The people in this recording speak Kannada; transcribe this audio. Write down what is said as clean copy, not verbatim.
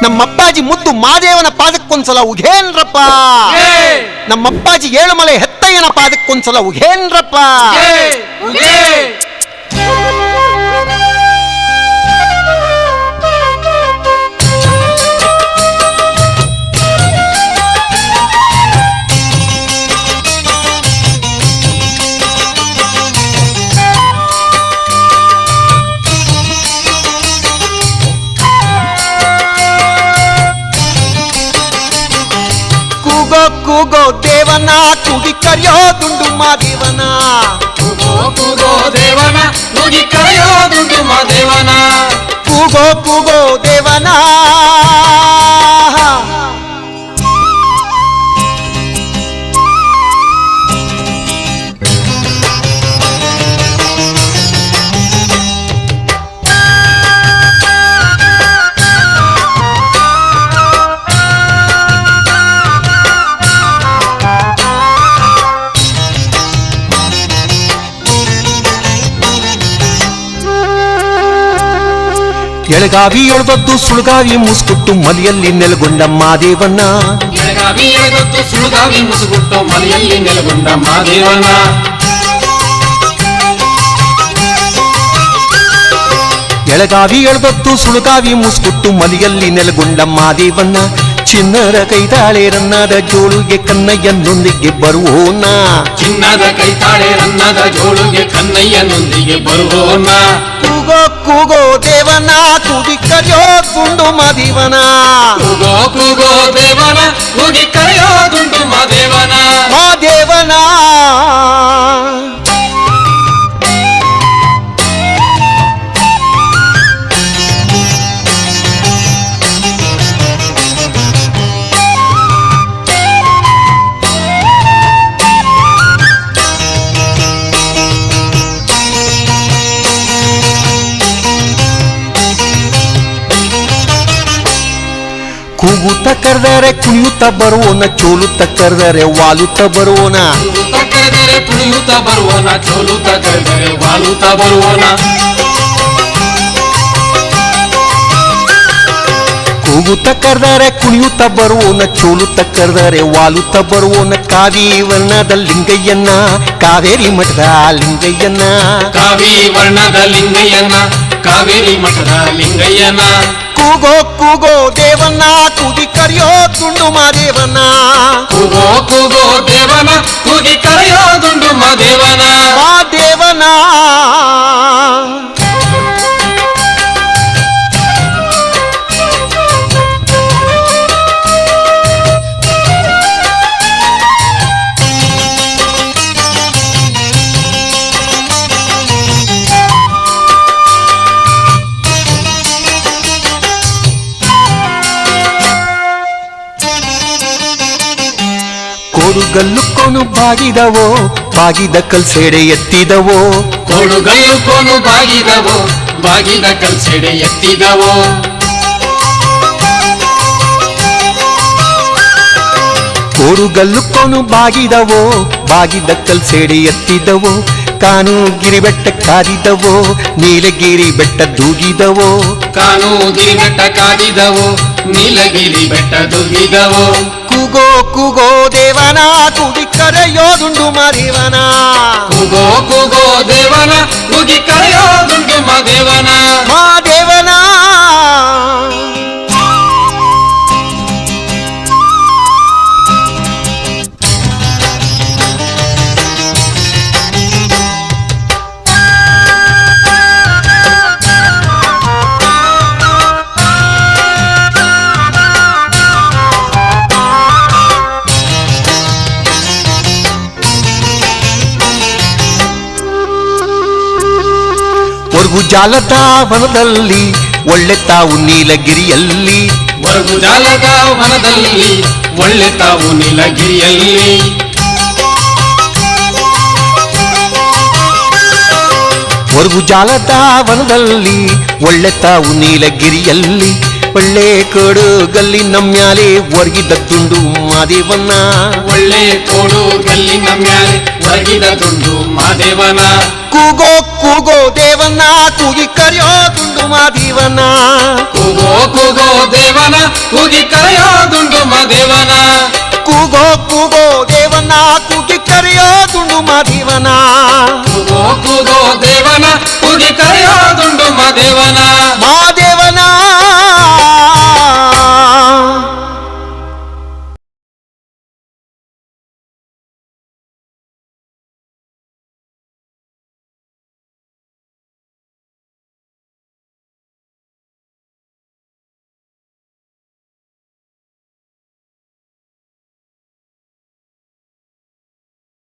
ನಮ್ಮಪ್ಪಾಜಿ ಮುದ್ದು ಮಾದೇವನ ಪಾದಕ್ಕೊಂದ್ಸಲ ಉಘೇನ್ರಪ್ಪ. ನಮ್ಮಪ್ಪಾಜಿ ಏಳುಮಲೆ ಹೆತ್ತಯ್ಯನ ಪಾದಕ್ಕೊಂದ್ಸಲ ಉಘೇನ್ರಪ್ಪ. ಕೂಗೋ ದೇವನ ಕೂಗಿ ಕರೆಯೋ ದುಂಡು ಮಾದೇವನ. ಕೂಗೋ ದೇವನ ಕೂಗಿ ಕರೆಯೋ ದುಂಡು ಮಾದೇವನ. ಕೂಗೋ ದೇವನ. ಎಳಗಾವಿ ಎಳೆದದ್ದು ಸುಳುಗಾವಿ ಮುಸುಗುಟ್ಟು ಮಲಿಯಲ್ಲಿ ನೆಲೆಗೊಂಡ ಮಾದೇವನ. ಎಳಗಾವಿ ಎಳೆದದ್ದು ಸುಳುಗಾವಿ ಮುಸುಗುಟ್ಟು ಮಲಿಯಲ್ಲಿ ನೆಲೆಗೊಂಡ ಮಾದೇವನ. ಎಳಗಾವಿ ಎಳೆದದ್ದು ಸುಳುಗಾವಿ ಮುಸುಗುಟ್ಟು ಮಲಿಯಲ್ಲಿ ನೆಲೆಗೊಂಡ ಮಾದೇವನ. ಚಿನ್ನದ ಕೈತಾಳೆ ರನ್ನದ ಜೋಳುಗೆ ಕನ್ನಯ್ಯನೊಂದಿಗೆ ಬರುವೋನ. ಚಿನ್ನದ ಕೈತಾಳೆ ರನ್ನದ ಜೋಳುಗೆ ಕನ್ನಯ್ಯನೊಂದಿಗೆ ಬರುವೋನ. ಕೂಗೋ ದೇವನ ಕೂಗಿ ಕರೆಯೋ ದುಂಡು ಮಾದೇವನ. ಕೂಗೋ ದೇವನ ಕೂಗಿ ಕರೆಯೋ ದುಂಡು ಮಾದೇವನ. ಮಾದೇವನ. ಕೂಗುತ್ತ ಕರೆದರೆ ಕುಣಿಯುತ್ತ ಬರುವೋನ. ಚೋಲುತ್ತ ಕರೆದರೆ ವಾಲುತ್ತ ಬರುವೋನ. ಕರೆದರೆ ಕುಣಿಯುತ್ತ ಬರುವೋನ. ಚೋಲುತ್ತ ಕರೆದರೆ ವಾಲುತ್ತ ಬರುವೋನ. ಕೂಗುತ್ತ ಕರೆದರೆ ಕುಣಿಯುತ್ತ ಬರುವೋನ. ಚೋಲುತ್ತ ಕರೆದರೆ ವಾಲುತ್ತ ಬರುವೋನ. ಕಾವಿ ವರ್ಣದ ಲಿಂಗಯ್ಯನ ಕಾವೇರಿ ಮಠದ ಲಿಂಗಯ್ಯನ. ಕಾವಿ ವರ್ಣದ ಲಿಂಗಯ್ಯನ ಕಾವೇರಿ ಮಠದ ಲಿಂಗಯ್ಯನ. ಕೂಗೋ ದೇವನ ಕೂಗಿ ಕರೆಯೋ ದುಂಡು ಮಾದೇವನ. ಕೂಗೋ ದೇವನ ಕೂಗಿ ಕರೆಯೋ ದುಂಡು ಮಾದೇವನ. ಮಾದೇವನ. ಕೋಡುಗಲ್ಲು ಕೋನು ಬಾಗಿದವೋ ಬಾಗಿದ ಕಲ್ಸೆಡೆ ಎತ್ತಿದವೋ. ಕೋಡುಗಲ್ಲು ಕೋನು ಬಾಗಿದವೋ ಬಾಗಿದ ಕಲ್ಸೆಡೆ ಎತ್ತಿದವೋ. ಕೋಡುಗಲ್ಲು ಕೋನು ಬಾಗಿದವೋ ಬಾಗಿದ ಕಲ್ಸೆಡೆ ಎತ್ತಿದವೋ. ಕಾನುಗಿರಿ ಬೆಟ್ಟ ಕಾದಿದವೋ ನೀಲಗಿರಿ ಬೆಟ್ಟ ದೂಗಿದವೋ. ಕಾನುಗಿರಿ ಬೆಟ್ಟ ಕಾದಿದವೋ ನೀಲಗಿರಿ ಬೆಟ್ಟ ದೂಗಿದವೋ. ಕೂಗೋ ದೇವನ ಕೂಗಿ ಕರೆಯೋ ದುಂಡು ಮಾದೇವನ. ಕೂಗೋ ದೇವನ ಕೂಗಿ ಕರೆಯೋ ದುಂಡು ಮಾದೇವನ. ಮಾದೇವನ. ಒರ್ಗು ಜಾಲದ ವನದಲ್ಲಿ ಒಳ್ಳೆ ತಾವು ನೀಲಗಿರಿಯಲ್ಲಿ. ಒರ್ಗು ಜಾಲದ ವನದಲ್ಲಿ ಒಳ್ಳೆ ತಾವು ನೀಲಗಿರಿಯಲ್ಲಿ. ಒರ್ಗು ಜಾಲದ ವನದಲ್ಲಿ ಒಳ್ಳೆ ತಾವು ನೀಲಗಿರಿಯಲ್ಲಿ. ಒಳ್ಳೆ ಕೊಡುಗಲ್ಲಿ ನಮ್ಯಾಲೆ ಒರ್ಗಿದ ದುಂಡು ಮಾದೇವನ. ಒಳ್ಳೆ ಕೊಡುಗಲ್ಲಿ ನಮ್ಯಾಲೆ ಒರ್ಗಿದ ದುಂಡು ಮಾದೇವನ. ಕೂಗೋ ದೇವನ ಕೂಗಿ ಕರೆಯೋ ದುಂಡು ಮಾದೇವನ. ಕೂಗೋ ದೇವನ ದೇವನ ಕೂಗೋ ಕೂಗೋ ದೇವನ ಕೂಗಿ ಕರೆಯೋ